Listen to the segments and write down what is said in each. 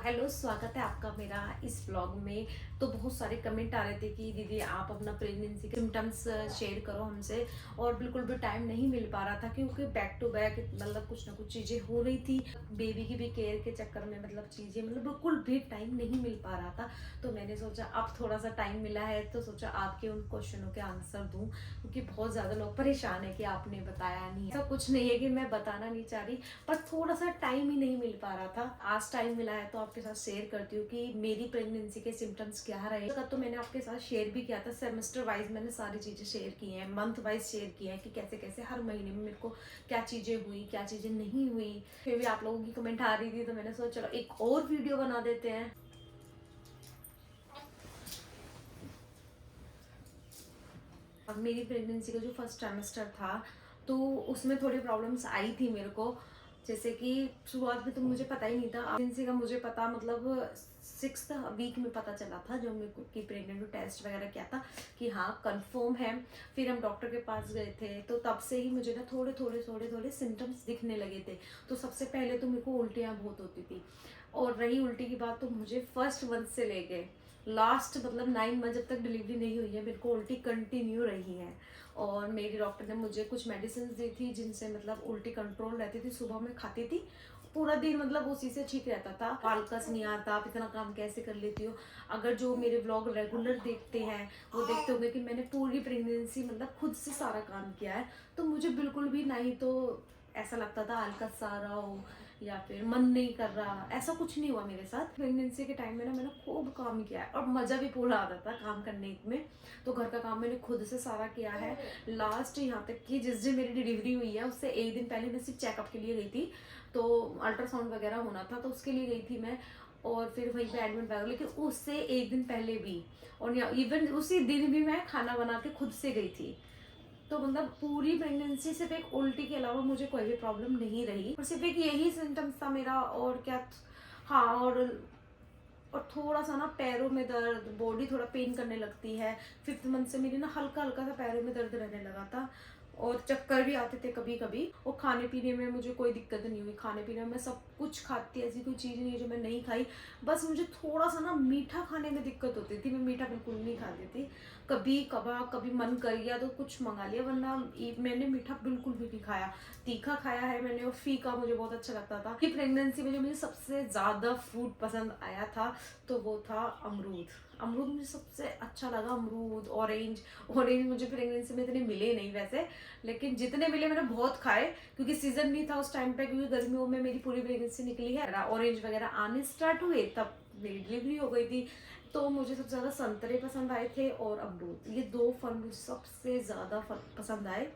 Hello, स्वागत है आपका मेरा इस ब्लॉग में। तो बहुत सारे कमेंट आ रहे थे कि दीदी आप अपना प्रेगनेंसी के सिम्टम्स शेयर करो हमसे। और बिल्कुल भी टाइम नहीं मिल पा रहा था क्योंकि बैक टू बैक मतलब कुछ ना कुछ चीज़ें हो रही थी। बेबी की भी केयर के चक्कर में मतलब चीज़ें मतलब बिल्कुल भी टाइम नहीं मिल पा रहा था। तो मैंने सोचा अब थोड़ा सा टाइम मिला है तो सोचा आपके उन क्वेश्चनों के आंसर दूँ, क्योंकि बहुत ज़्यादा लोग परेशान है कि आपने बताया नहीं। ऐसा कुछ नहीं है कि मैं बताना नहीं चाह रही, पर थोड़ा सा टाइम ही नहीं मिल पा रहा था। आज टाइम मिला है तो आपके साथ शेयर करती हूँ कि मेरी प्रेगनेंसी के सिम्टम्स क्या रहे। तो मैंने आपके साथ शेयर भी किया था, सेमेस्टर वाइज मैंने सारी चीजें शेयर की हैं, मंथ वाइज शेयर किया है कि कैसे कैसे हर महीने में मेरे को क्या चीजें हुई, क्या चीजें नहीं हुई। फिर भी आप लोगों की कमेंट आ रही थी तो मैंने सोचा चलो एक और वीडियो बना देते हैं। अब मेरी प्रेगनेंसी का जो फर्स्ट ट्राइमेस्टर था तो उसमें थोड़ी प्रॉब्लम्स आई थी मेरे को। जैसे कि शुरुआत में तो मुझे पता ही नहीं था। प्रेगनेंसी का मुझे पता मतलब 6th वीक में पता चला था, जो मेरे को की प्रेगनेंट टेस्ट वगैरह किया था कि हाँ कंफर्म है। फिर हम डॉक्टर के पास गए थे तो तब से ही मुझे ना थोड़े थोड़े थोड़े थोड़े सिम्टम्स दिखने लगे थे। तो सबसे पहले तो मेरे को उल्टियाँ बहुत होती थी। और रही उल्टी की बात तो मुझे फर्स्ट मंथ से लेके लास्ट मतलब 9 मंथ जब तक डिलीवरी नहीं हुई है मेरे को उल्टी कंटिन्यू रही है। और मेरी डॉक्टर ने मुझे कुछ मेडिसिन दी थी जिनसे मतलब उल्टी कंट्रोल रहती थी। सुबह में खाती थी, पूरा दिन मतलब उसी से ठीक रहता था, आलकस नहीं आता। आप इतना काम कैसे कर लेती हो। अगर जो मेरे ब्लॉग रेगुलर देखते हैं वो देखते होंगे कि मैंने पूरी प्रेगनेंसी मतलब खुद से सारा काम किया है। तो मुझे बिल्कुल भी नहीं तो ऐसा लगता था आलकस आ रहा हो या फिर मन नहीं कर रहा, ऐसा कुछ नहीं हुआ मेरे साथ। प्रेगनेंसी के टाइम में ना मैंने खूब काम किया है और मज़ा भी पूरा आता था काम करने में। तो घर का काम मैंने खुद से सारा किया है। लास्ट यहाँ तक कि जिस दिन मेरी डिलीवरी हुई है उससे एक दिन पहले मैं सिर्फ चेकअप के लिए गई थी। तो अल्ट्रासाउंड वगैरह होना था तो उसके लिए गई थी मैं। और फिर वहीं पे एडमिट वगैरह, लेकिन उससे एक दिन पहले भी और इवन उसी दिन भी मैं खाना बना के खुद से गई थी। तो मतलब पूरी प्रेगनेंसी सिर्फ एक उल्टी के अलावा मुझे कोई भी प्रॉब्लम नहीं रही, और सिर्फ एक यही सिम्टम्स था मेरा। और क्या, हाँ, और थोड़ा सा ना पैरों में दर्द, बॉडी थोड़ा पेन करने लगती है। 5th मंथ से मेरी ना हल्का हल्का सा पैरों में दर्द रहने लगा था। और चक्कर भी आते थे कभी कभी। और खाने पीने में मुझे कोई दिक्कत नहीं हुई, खाने पीने में मैं सब कुछ खाती, ऐसी कोई चीज़ नहीं है जो मैं नहीं खाई। बस मुझे थोड़ा सा ना मीठा खाने में दिक्कत होती थी, मैं मीठा बिल्कुल नहीं खाती थी। कभी कभार कभी मन कर गया तो कुछ मंगा लिया, वरना मैंने मीठा बिल्कुल भी नहीं खाया। तीखा खाया है मैंने, और फीका मुझे बहुत अच्छा लगता था। कि प्रेगनेंसी में जो मुझे सबसे ज़्यादा फ्रूट पसंद आया था तो वो था अमरूद। अमरूद मुझे सबसे अच्छा लगा, अमरूद, ऑरेंज। ऑरेंज मुझे प्रेगनेंसी में इतने मिले नहीं वैसे, लेकिन जितने मिले मैंने बहुत खाए, क्योंकि सीजन नहीं था उस टाइम पे, क्योंकि गर्मियों में मेरी पूरी प्रेगनेंसी निकली है। ऑरेंज वगैरह आने स्टार्ट हुए तब मेरी डिलीवरी हो गई थी। तो मुझे सबसे ज़्यादा संतरे पसंद आए थे और अमरूद, ये दो फल मुझे सबसे ज़्यादा पसंद आए।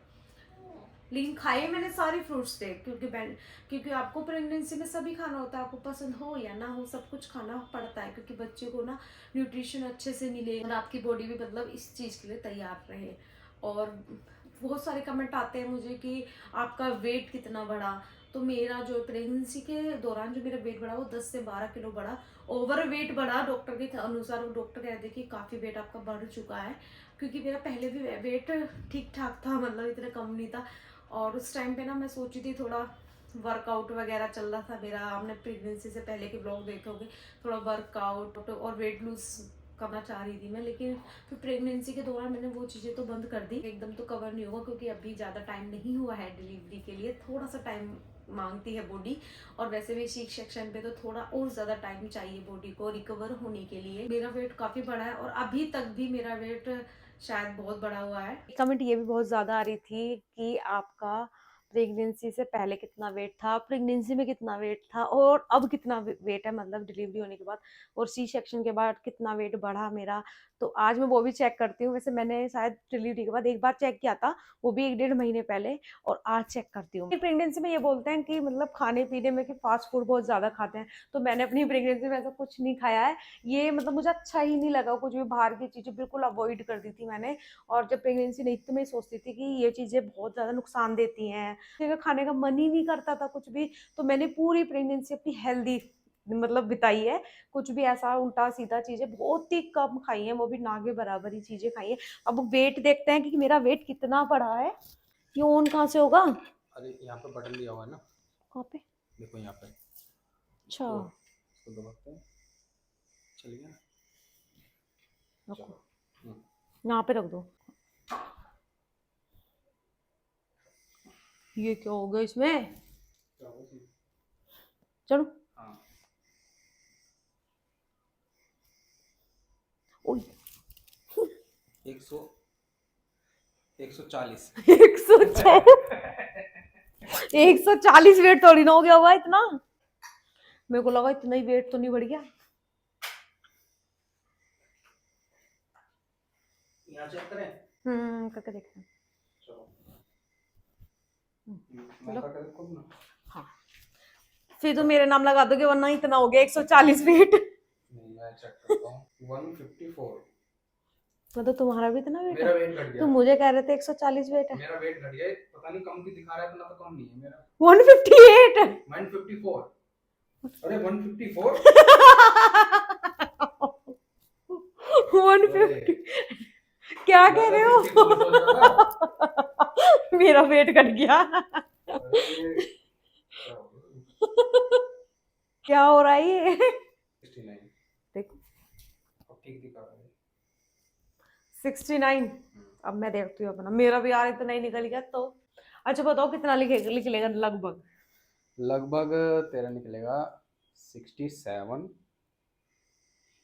लेकिन खाए मैंने सारे फ्रूट्स थे, क्योंकि आपको प्रेगनेंसी में सभी खाना होता है, आपको पसंद हो या ना हो सब कुछ खाना पड़ता है, क्योंकि बच्चे को ना न्यूट्रिशन अच्छे से मिले और आपकी बॉडी भी मतलब इस चीज़ के लिए तैयार रहे। और बहुत सारे कमेंट आते हैं मुझे कि आपका वेट कितना बढ़ा। तो मेरा जो प्रेगनेंसी के दौरान जो मेरा वेट बढ़ा वो 10 से 12 किलो बढ़ा। ओवर वेट बढ़ा डॉक्टर के अनुसार, वो डॉक्टर कहते हैं कि काफ़ी वेट आपका बढ़ चुका है। क्योंकि मेरा पहले भी वेट ठीक ठाक था, मतलब इतना कम नहीं था। और उस टाइम पे ना मैं सोची थी थोड़ा वर्कआउट वगैरह चल रहा था मेरा, आपने प्रेगनेंसी से पहले के ब्लॉग देखे होंगे, थोड़ा वर्कआउट और वेट लूज करना चाह रही थी मैं। लेकिन फिर प्रेगनेंसी के दौरान मैंने वो चीज़ें तो बंद कर दी। एकदम तो कवर नहीं होगा क्योंकि अभी ज़्यादा टाइम नहीं हुआ है डिलीवरी के लिए, थोड़ा सा टाइम मांगती है बॉडी। और वैसे भी सी सेक्शन पे तो थोड़ा और ज़्यादा टाइम चाहिए बॉडी को रिकवर होने के लिए। मेरा वेट काफ़ी बड़ा है और अभी तक भी मेरा वेट शायद बहुत बड़ा हुआ है। कमेंट ये भी बहुत ज़्यादा आ रही थी कि आपका प्रेगनेंसी से पहले कितना वेट था, प्रेगनेंसी में कितना वेट था और अब कितना वेट है, मतलब डिलीवरी होने के बाद और सी सेक्शन के बाद कितना वेट बढ़ा मेरा। तो आज मैं वो भी चेक करती हूँ। वैसे मैंने शायद डिलीवरी के बाद एक बार चेक किया था, वो भी 1 डेढ़ महीने पहले, और आज चेक करती हूँ। प्रेगनेंसी में ये बोलते हैं कि मतलब खाने पीने में कि फास्ट फूड बहुत ज़्यादा खाते हैं, तो मैंने अपनी प्रेगनेंसी में ऐसा कुछ नहीं खाया है। ये मतलब मुझे अच्छा ही नहीं लगा, कुछ भी बाहर की चीज़ें बिल्कुल अवॉइड कर दी थी मैंने। और जब प्रेगनेंसी नहीं थी तो मैं सोचती थी कि ये चीज़ें बहुत ज़्यादा नुकसान देती हैं, खाने का मन ही नहीं करता था कुछ भी। तो मैंने पूरी प्रेगनेंसी अपनी हेल्दी मतलब बिताई है। कुछ भी ऐसा उल्टा सीधा चीजें बहुत ही कम खाई है, वो भी ना के बराबर ही चीजें खाई है। अब वेट देखते हैं कि मेरा वेट कितना बढ़ा है। ये ऑन कहाँ से होगा? अरे यहाँ पे बटन दिया हुआ है ना। कहाँ पे? देखो यहाँ पे अच्छा, इसको इसको दबाते हैं, चल गया। चलो यहाँ पे रख दो। ये क्या हो गया इसमें? चलो। हाँ ओए 140 140 वेट थोड़ी ना हो गया होगा इतना। मेरे को लगा इतना ही वेट तो नहीं बढ़ गया। यहाँ चेक करें। करके देखते हैं। चलो चलो। मैं करके देखो ना। हाँ फिर तो मेरे नाम लगा दोगे, वरना इतना हो गया 140 वेट। नहीं मैं चेक करता हूँ 154। मतलब तुम्हारा भी इतना वेट मेरा है? वेट घट गया। तुम मुझे कह रहे थे 140 वेट है। मेरा वेट घट गया, पता नहीं कम भी दिखा रहा है, इतना तो कम नहीं है मेरा। 158 154। अरे 154 150 क्या कह रहे हो? मेरा वेट घट गया। क्या हो रहा है ये? 69 देखो अब ठीक दिखा रहा है। 69। अब मैं देखती हूँ अपना, मेरा भी यार इतना ही निकल गया तो। अच्छा बताओ कितना निकलेगा लगभग? लगभग तेरा निकलेगा 67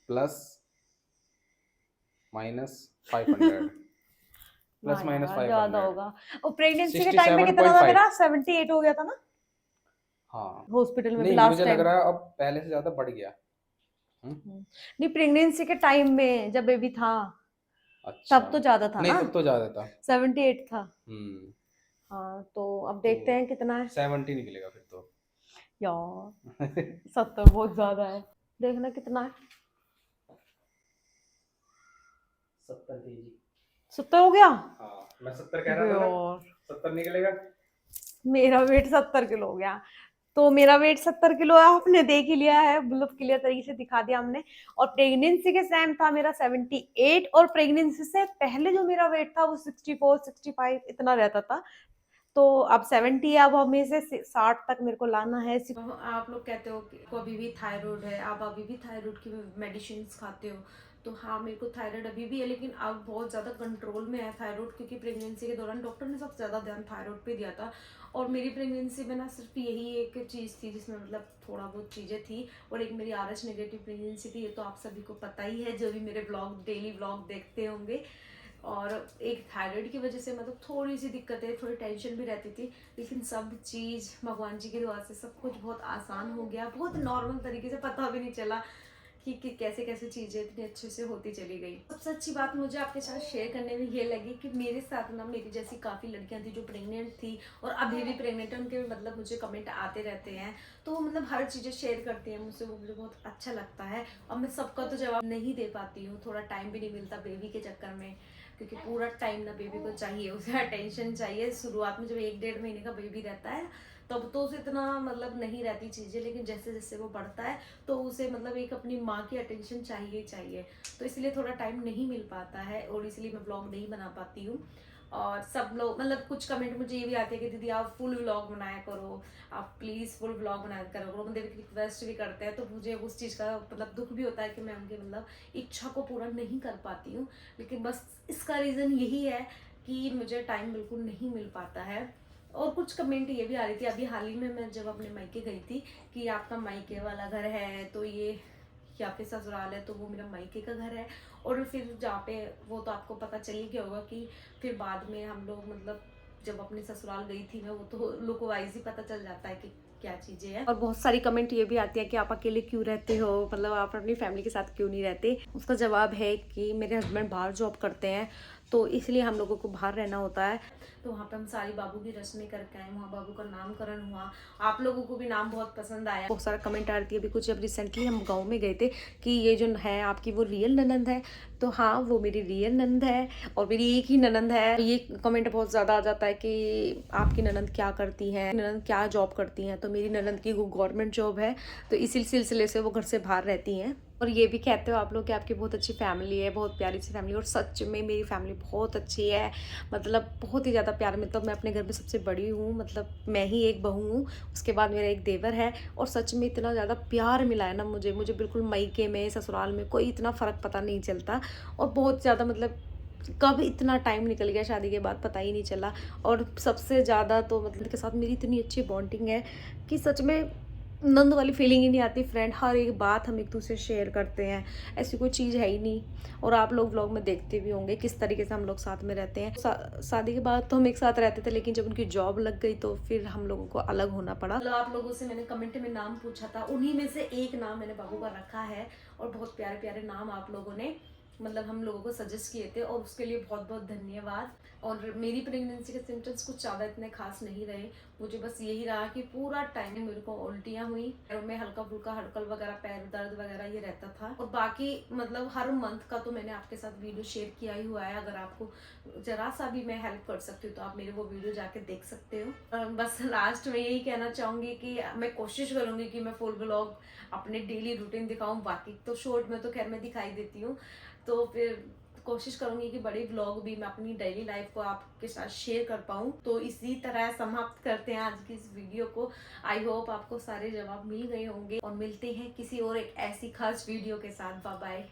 प्लस माइनस 500 प्लस माइनस 500 ज्यादा होगा। और प्रेगनेंसी के टाइम में कितना था मेरा? 78 हो गया था ना? हाँ हॉस्पिटल में भी नहीं लास्ट मुझे टाइम। लग रहा है अब पहले से ज्यादा बढ़ गया। नहीं प्रेगनेंसी के टाइम में जब बेबी था अच्छा तब तो ज्यादा था नहीं ना? तब तो ज्यादा था। 78 था। हम्म हाँ तो अब देखते हैं कितना है। 70 निकलेगा फिर तो। यार 70 बहुत ज्यादा है। देखना कितना है। 70 kg। 70 हो गया? हाँ मैं 70 कह रहा था ना, 70 निकलेगा। मेरा वेट 70 किलो हो गया। तो मेरा वेट 70 किलो है, आपने देख ही लिया है, मतलब क्लियर तरीके से दिखा दिया हमने। और प्रेगनेंसी के टाइम था मेरा 78, और प्रेगनेंसी से पहले जो मेरा वेट था वो 64 65 इतना रहता था। तो अब 70 है, अब हमें से 60 तक मेरे को लाना है। आप लोग कहते हो कि आपको अभी भी थायराइड है, आप अभी भी थायराइड की मेडिसिन खाते हो। तो हाँ मेरे को थायराइड अभी भी है, लेकिन अब बहुत ज़्यादा कंट्रोल में है थायराइड, क्योंकि प्रेगनेंसी के दौरान डॉक्टर ने सबसे ज़्यादा ध्यान थायराइड पे दिया था। और मेरी प्रेगनेंसी में ना सिर्फ यही एक चीज़ थी जिसमें मतलब थोड़ा बहुत चीज़ें थी, और एक मेरी RH नेगेटिव प्रेगनेंसी थी। ये तो आप सभी को पता ही है जो भी मेरे ब्लॉग डेली ब्लॉग देखते होंगे। और एक थायराइड की वजह से मतलब थोड़ी सी दिक्कतें, थोड़ी टेंशन भी रहती थी, लेकिन सब चीज़ भगवान जी की दुआ से सब कुछ बहुत आसान हो गया, बहुत नॉर्मल तरीके से, पता भी नहीं चला कि कैसे कैसे चीज़ें इतनी अच्छे से होती चली गई। सबसे अच्छी बात मुझे आपके साथ शेयर करने में ये लगी कि मेरे साथ ना मेरी जैसी काफ़ी लड़कियां थी जो प्रेग्नेंट थी और अभी भी प्रेग्नेंट है, उनके मतलब मुझे कमेंट आते रहते हैं, तो वो मतलब हर चीज़ें शेयर करती हैं मुझसे, वो मुझे बहुत अच्छा लगता है। और मैं सबका तो जवाब नहीं दे पाती हूँ, थोड़ा टाइम भी नहीं मिलता बेबी के चक्कर में, क्योंकि पूरा टाइम ना बेबी को चाहिए, उसे अटेंशन चाहिए। शुरुआत में जब 1 डेढ़ महीने का बेबी रहता है तब तो उसे इतना मतलब नहीं रहती चीज़ें, लेकिन जैसे जैसे वो बढ़ता है तो उसे मतलब एक अपनी माँ की अटेंशन चाहिए चाहिए, तो इसलिए थोड़ा टाइम नहीं मिल पाता है और इसलिए मैं ब्लॉग नहीं बना पाती हूँ। और सब लोग मतलब कुछ कमेंट मुझे ये भी आते हैं कि दीदी आप फुल व्लॉग बनाया करो, आप प्लीज़ फुल व्लॉग बनाया करो, मुझे रिक्वेस्ट भी करते हैं, तो मुझे उस चीज़ का मतलब दुख भी होता है कि मैं उनकी मतलब इच्छा को पूरा नहीं कर पाती हूँ। लेकिन बस इसका रीज़न यही है कि मुझे टाइम बिल्कुल नहीं मिल पाता है। और कुछ कमेंट ये भी आ रही थी अभी हाल ही में, मैं जब अपने मायके गई थी, कि आपका मायके वाला घर है तो ये या फिर ससुराल है, तो वो मेरा मायके का घर है। और फिर जहाँ पे वो तो आपको पता चल ही गया होगा कि फिर बाद में हम लोग मतलब जब अपने ससुराल गई थी मैं, वो तो लुक वाइज ही पता चल जाता है कि क्या चीज़ें हैं। और बहुत सारी कमेंट ये भी आती है कि आप अकेले क्यों रहते हो, मतलब आप अपनी फैमिली के साथ क्यों नहीं रहते। उसका जवाब है कि मेरे हस्बैंड बाहर जॉब करते हैं, तो इसलिए हम लोगों को बाहर रहना होता है। तो वहाँ पे हम सारी बाबू की रस्में करके आए, वहाँ बाबू का नामकरण हुआ, आप लोगों को भी नाम बहुत पसंद आया। बहुत सारा कमेंट आ रही थी अभी कुछ, जब रिसेंटली हम गाँव में गए थे कि ये जो है आपकी वो रियल ननंद है, तो हाँ वो मेरी रियल ननंद है और मेरी एक ही ननंद है। ये कमेंट बहुत ज़्यादा आ जाता है कि आपकी ननंद क्या करती हैं, ननंद क्या जॉब करती हैं, तो मेरी ननंद की गवर्नमेंट जॉब है, तो इसी सिलसिले से वो घर से बाहर रहती हैं। और ये भी कहते हो आप लोग कि आपकी बहुत अच्छी फैमिली है, बहुत प्यारी सी फैमिली, और सच में मेरी फैमिली बहुत अच्छी है। मतलब बहुत ही ज़्यादा प्यार, मतलब मैं अपने घर में सबसे बड़ी हूँ, मतलब मैं ही एक बहू हूँ, उसके बाद मेरा एक देवर है। और सच में इतना ज़्यादा प्यार मिला है ना मुझे बिल्कुल मायके में, ससुराल में कोई इतना फ़र्क पता नहीं चलता। और बहुत ज़्यादा मतलब कब इतना टाइम निकल गया शादी के बाद पता ही नहीं चला। और सबसे ज़्यादा तो मतलब के साथ मेरी इतनी अच्छी बॉन्डिंग है कि सच में नंद वाली फीलिंग ही नहीं आती। फ्रेंड, हर एक बात हम एक दूसरे से शेयर करते हैं, ऐसी कोई चीज़ है ही नहीं। और आप लोग व्लॉग में देखते भी होंगे किस तरीके से हम लोग साथ में रहते हैं। शादी के बाद तो हम एक साथ रहते थे, लेकिन जब उनकी जॉब लग गई तो फिर हम लोगों को अलग होना पड़ा। मतलब आप लोगों से मैंने कमेंट में नाम पूछा था, उन्हीं में से एक नाम मैंने बाबू का रखा है। और बहुत प्यारे प्यारे नाम आप लोगों ने मतलब हम लोगों को सजेस्ट किए थे, और उसके लिए बहुत बहुत धन्यवाद। और मेरी प्रेगनेंसी के सिम्टम्स कुछ ज़्यादा इतने खास नहीं रहे। मुझे बस यही रहा कि पूरा टाइम मेरे को उल्टियाँ हुई, पैरों में हल्का फुल्का हड़कल वगैरह, पैर दर्द वगैरह ये रहता था। और बाकी मतलब हर मंथ का तो मैंने आपके साथ वीडियो शेयर किया ही हुआ है। अगर आपको जरा सा भी मैं हेल्प कर सकती हूँ तो आप मेरे वो वीडियो जाके देख सकते हो। बस लास्ट में यही कहना चाहूँगी कि मैं कोशिश करूँगी कि मैं फुल ब्लॉग अपने डेली रूटीन दिखाऊँ। बाकी तो शॉर्ट में तो खैर मैं दिखाई देती हूँ, तो फिर कोशिश करूंगी कि बड़े व्लॉग भी मैं अपनी डेली लाइफ को आपके साथ शेयर कर पाऊँ। तो इसी तरह समाप्त करते हैं आज की इस वीडियो को। आई होप आपको सारे जवाब मिल गए होंगे, और मिलते हैं किसी और एक ऐसी खास वीडियो के साथ। Bye bye.